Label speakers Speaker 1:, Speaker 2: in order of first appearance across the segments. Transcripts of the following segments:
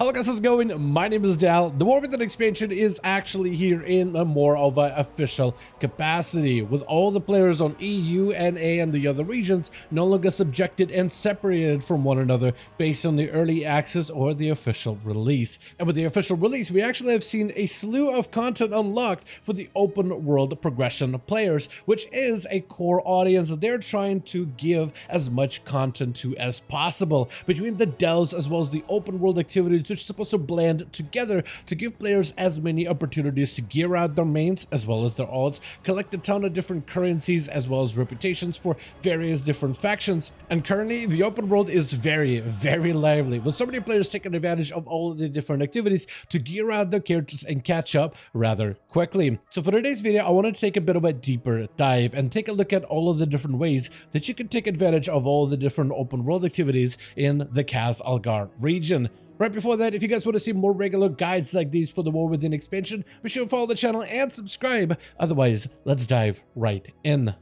Speaker 1: Hello guys, how's it going? My name is Dal. The War Within expansion is actually here in a more of an official capacity, with all the players on EU, NA, and the other regions no longer subjected and separated from one another based on the early access or the official release. And with the official release, we actually have seen a slew of content unlocked for the open world progression players, which is a core audience that they're trying to give as much content to as possible. Between the delves as well as the open world activities, which is supposed to blend together to give players as many opportunities to gear out their mains as well as their alts, collect a ton of different currencies as well as reputations for various different factions. And currently the open world is very lively, with so many players taking advantage of all of the different activities to gear out their characters and catch up rather quickly. So for today's video, I want to take a bit of a deeper dive and take a look at all of the different ways that you can take advantage of all the different open world activities in the Khaz Algar region. Right before that, if you guys want to see more regular guides like these for the War Within expansion, be sure to follow the channel and subscribe. Otherwise, let's dive right in.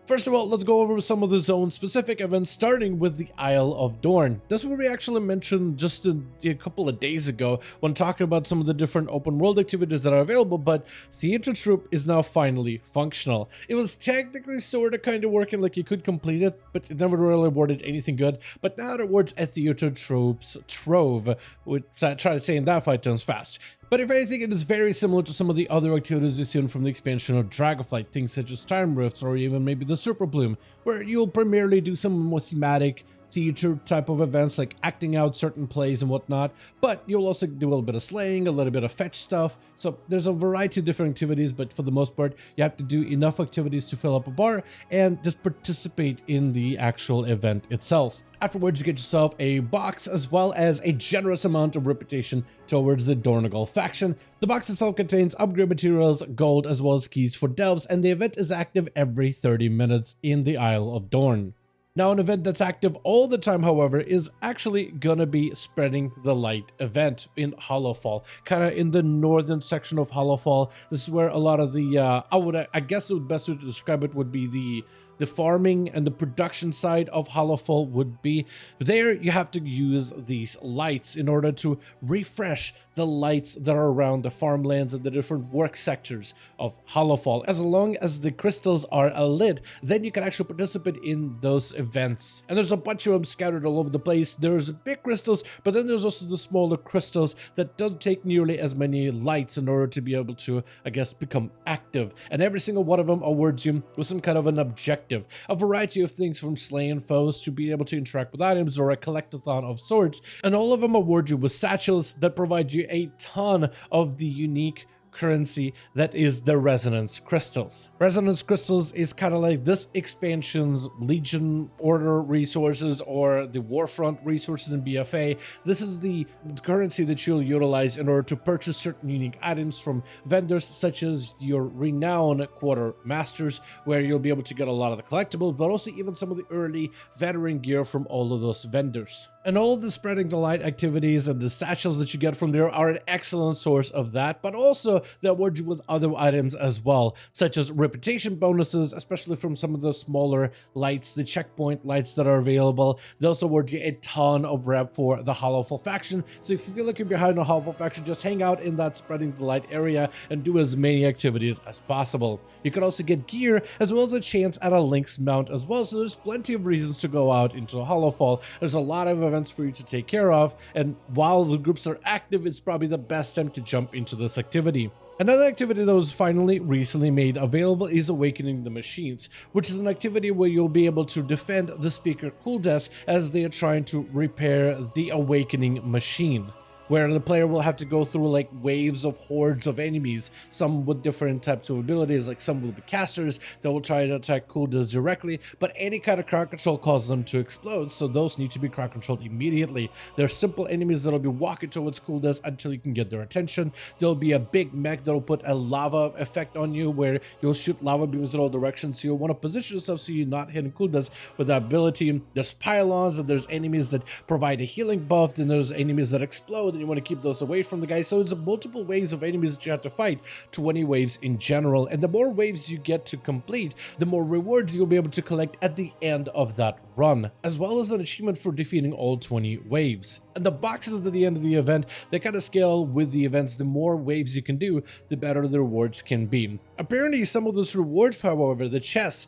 Speaker 1: First of all, let's go over some of the zone-specific events, starting with the Isle of Dorn. This is what we actually mentioned just a couple of days ago when talking about some of the different open world activities that are available, but Theater Troop is now finally functional. It was technically sort of kind of working, like you could complete it, but it never really awarded anything good. But now it awards a Theater Troops Trove, which I try to say in that fight turns fast. But if anything, it is very similar to some of the other activities we've seen from the expansion of Dragonflight, things such as Time Rifts or even maybe the Super Bloom, where you'll primarily do some more thematic theater type of events like acting out certain plays and whatnot, but you'll also do a little bit of slaying, a little bit of fetch stuff. So there's a variety of different activities, but for the most part, you have to do enough activities to fill up a bar and just participate in the actual event itself. Afterwards, you get yourself a box as well as a generous amount of reputation towards the Dornagal faction. The box itself contains upgrade materials, gold, as well as keys for delves, and the event is active every 30 minutes in the Isle of Dorn. Now, an event that's active all the time, however, is actually gonna be Spreading the Light event in Hollowfall, kind of in the northern section of Hollowfall. This is where a lot of the, I guess the best way to describe it would be the farming and the production side of Hollowfall would be. There you have to use these lights in order to refresh the lights that are around the farmlands and the different work sectors of Hollowfall. As long as the crystals are lit, then you can actually participate in those events. And there's a bunch of them scattered all over the place. There's big crystals, but then there's also the smaller crystals that don't take nearly as many lights in order to be able to, I guess, become active. And every single one of them awards you with some kind of an objective. A variety of things, from slaying foes to being able to interact with items or a collectathon of sorts, and all of them award you with satchels that provide you a ton of the unique currency that is the Resonance Crystals. Resonance Crystals is kind of like this expansion's Legion Order resources or the Warfront resources in BFA. This is the currency that you'll utilize in order to purchase certain unique items from vendors such as your renowned Quartermasters, where you'll be able to get a lot of the collectibles, but also even some of the early veteran gear from all of those vendors. And all of the Spreading the Light activities and the satchels that you get from there are an excellent source of that, but also they award you with other items as well, such as reputation bonuses, especially from some of the smaller lights, the checkpoint lights that are available. They also award you a ton of rep for the Hollowfall faction. So if you feel like you're behind a Hollowfall faction, just hang out in that Spreading the Light area and do as many activities as possible. You can also get gear as well as a chance at a Lynx mount as well, so there's plenty of reasons to go out into Hollowfall. There's a lot of events for you to take care of, and while the groups are active, it's probably the best time to jump into this activity. Another activity that was finally recently made available is Awakening the Machines, which is an activity where you'll be able to defend the speaker cooldesk as they are trying to repair the Awakening Machine, where the player will have to go through like waves of hordes of enemies, some with different types of abilities, like some will be casters that will try to attack cooldesk directly, but any kind of crowd control causes them to explode, so those need to be crowd controlled immediately. They're simple enemies that'll be walking towards cooldesk until you can get their attention. There'll be a big mech that'll put a lava effect on you where you'll shoot lava beams in all directions, so you'll want to position yourself so you're not hitting cooldesk with that ability. There's pylons, and there's enemies that provide a healing buff, and there's enemies that explode, you want to keep those away from the guy. So it's multiple waves of enemies that you have to fight, 20 waves in general, and the more waves you get to complete, the more rewards you'll be able to collect at the end of that run, as well as an achievement for defeating all 20 waves. And the boxes at the end of the event, they kind of scale with the events. The more waves you can do, the better the rewards can be. Apparently, some of those rewards, however, the chests,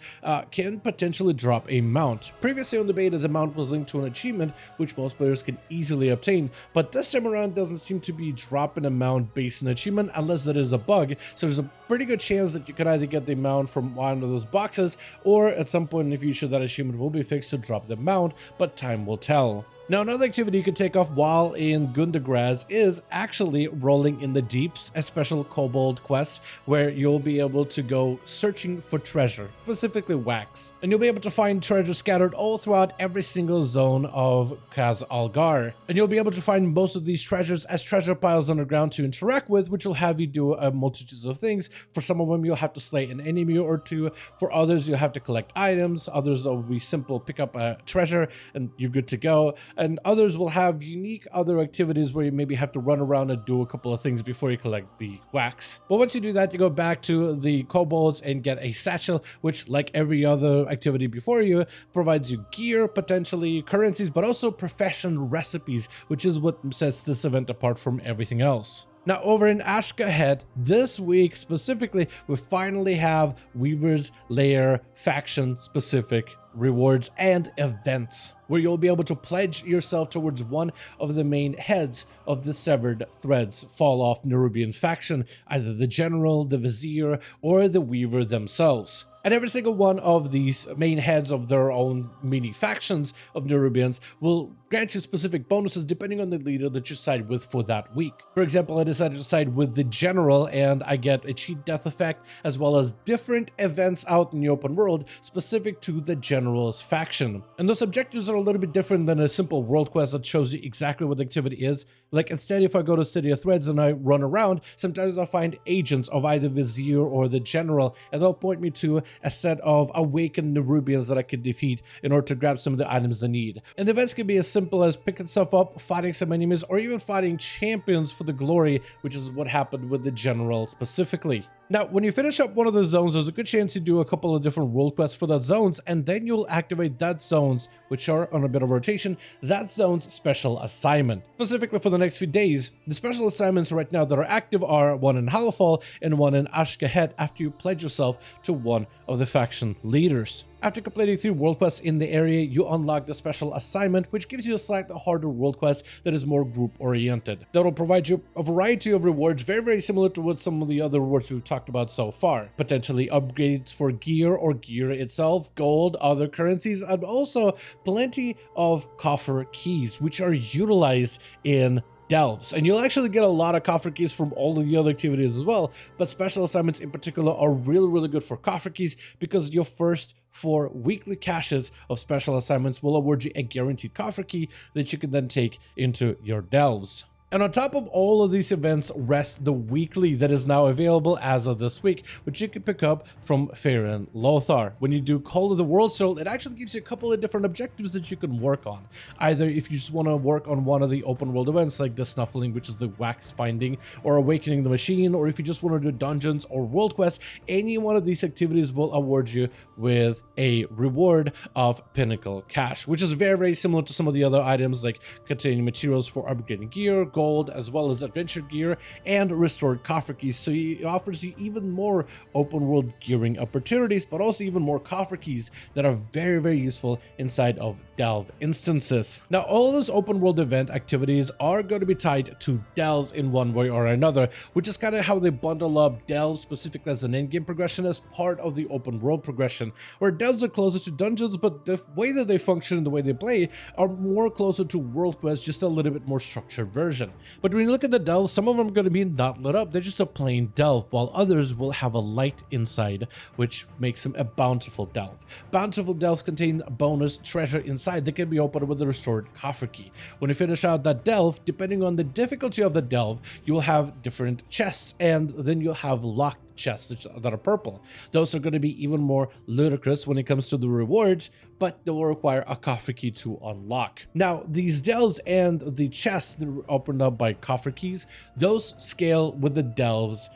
Speaker 1: can potentially drop a mount. Previously on the beta, the mount was linked to an achievement, which most players can easily obtain, but this time around doesn't seem to be dropping a mount based on achievement unless there is a bug, so there's a pretty good chance that you can either get the mount from one of those boxes, or at some point in the future that achievement will be fixed to drop the mount, but time will tell. Now, another activity you can take off while in Gundagraz is actually Rolling in the Deeps, a special kobold quest where you'll be able to go searching for treasure, specifically wax. And you'll be able to find treasure scattered all throughout every single zone of Kaz Algar. And you'll be able to find most of these treasures as treasure piles underground to interact with, which will have you do a multitude of things. For some of them, you'll have to slay an enemy or two. For others, you'll have to collect items. Others will be simple, pick up a treasure and you're good to go. And others will have unique other activities where you maybe have to run around and do a couple of things before you collect the wax. But once you do that, you go back to the kobolds and get a satchel, which, like every other activity before you, provides you gear, potentially currencies, but also profession recipes, which is what sets this event apart from everything else. Now, over in Ashkahet, this week specifically, we finally have Weaver's Lair faction-specific rewards and events, where you'll be able to pledge yourself towards one of the main heads of the Severed Threads fall-off Nerubian faction, either the General, the Vizier, or the Weaver themselves. And every single one of these main heads of their own mini factions of Nerubians will grant you specific bonuses depending on the leader that you side with for that week. For example, I decided to side with the General and I get a cheat death effect as well as different events out in the open world specific to the General's faction. And those objectives are a little bit different than a simple world quest that shows you exactly what the activity is. Like instead, if I go to City of Threads and I run around, sometimes I'll find agents of either Vizier or the General, and they'll point me to a set of awakened Nerubians that I could defeat in order to grab some of the items they need. And the events can be as simple as picking stuff up, fighting some enemies, or even fighting champions for the glory, which is what happened with the General specifically. Now, when you finish up one of the zones, there's a good chance you do a couple of different world quests for that zones, and then you'll activate that zone's, which are on a bit of rotation, that zone's special assignment. Specifically for the next few days, the special assignments right now that are active are one in Halfall and one in Ashkahet after you pledge yourself to one of the faction leaders. After completing 3 world quests in the area, you unlock the special assignment, which gives you a slightly harder world quest that is more group-oriented. That will provide you a variety of rewards, very similar to what some of the other rewards we've talked about so far. Potentially upgrades for gear or gear itself, gold, other currencies, and also plenty of coffer keys, which are utilized in delves. And you'll actually get a lot of coffer keys from all of the other activities as well, but special assignments in particular are really good for coffer keys because your first 4 weekly caches of special assignments will award you a guaranteed coffer key that you can then take into your delves. And on top of all of these events rests the weekly that is now available as of this week, which you can pick up from Faerun Lothar. When you do Call of the World Soul, it actually gives you a couple of different objectives that you can work on. Either if you just want to work on one of the open world events like the Snuffling, which is the wax finding, or Awakening the Machine, or if you just want to do dungeons or world quests, any one of these activities will award you with a reward of Pinnacle Cash, which is very similar to some of the other items like containing materials for upgrading gear, gold, as well as adventure gear and restored coffer keys. So it offers you even more open world gearing opportunities, but also even more coffer keys that are very useful inside of delve instances. Now, all of those open world event activities are going to be tied to delves in one way or another, which is kind of how they bundle up delves specifically as an endgame progression as part of the open world progression, where delves are closer to dungeons, but the way that they function and the way they play are more closer to world quests, just a little bit more structured version. But when you look at the delves, some of them are going to be not lit up, they're just a plain delve, while others will have a light inside, which makes them a bountiful delve. Bountiful delves contain bonus treasure inside that can be opened with the restored coffer key. When you finish out that delve, depending on the difficulty of the delve, you will have different chests, and then you'll have locked chests that are purple. Those are going to be even more ludicrous when it comes to the rewards, but they will require a coffer key to unlock. Now, these delves and the chests that are opened up by coffer keys, those scale with the delves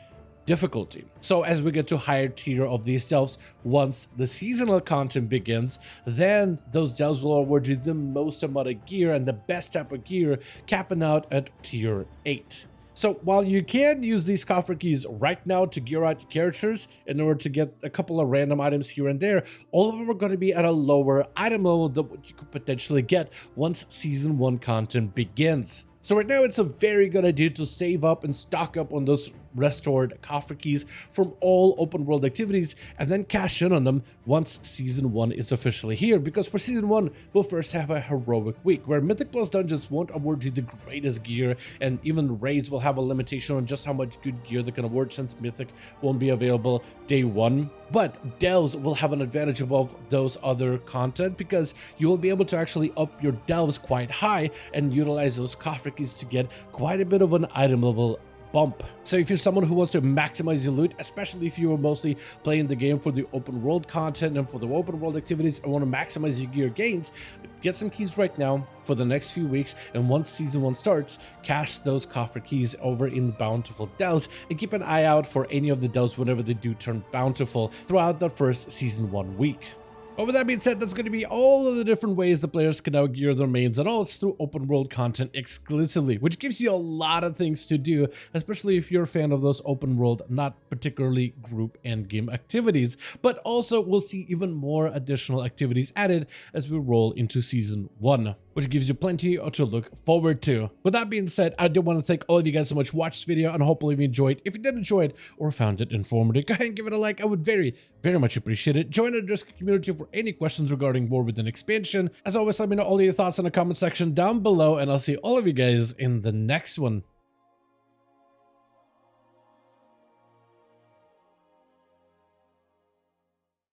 Speaker 1: difficulty. So as we get to higher tier of these delves, once the seasonal content begins, then those delves will award you the most amount of gear and the best type of gear, capping out at tier 8. So while you can use these coffer keys right now to gear out your characters in order to get a couple of random items here and there, all of them are going to be at a lower item level than what you could potentially get once Season 1 content begins. So right now it's a very good idea to save up and stock up on those restored coffer keys from all open world activities and then cash in on them once Season 1 is officially here, because for Season 1 we'll first have a heroic week where Mythic Plus dungeons won't award you the greatest gear, and even raids will have a limitation on just how much good gear they can award since Mythic won't be available day 1. But delves will have an advantage above those other content because you will be able to actually up your delves quite high and utilize those coffer keys to get quite a bit of an item level bump. So if you're someone who wants to maximize your loot, especially if you are mostly playing the game for the open world content and for the open world activities and want to maximize your gear gains, get some keys right now for the next few weeks, and once Season 1 starts, cash those coffer keys over in bountiful delves and keep an eye out for any of the delves whenever they do turn bountiful throughout the first Season 1 week. But with that being said, that's going to be all of the different ways the players can now gear their mains, and all it's through open world content exclusively, which gives you a lot of things to do, especially if you're a fan of those open world, not particularly group endgame activities. But also we'll see even more additional activities added as we roll into Season 1. Which gives you plenty to look forward to. With that being said, I do want to thank all of you guys so much for watching this video, and hopefully you enjoyed. If you did enjoy it or found it informative, go ahead and give it a like. I would very much appreciate it. Join the Discord community for any questions regarding War Within expansion. As always, let me know all of your thoughts in the comment section down below, and I'll see all of you guys in the next one.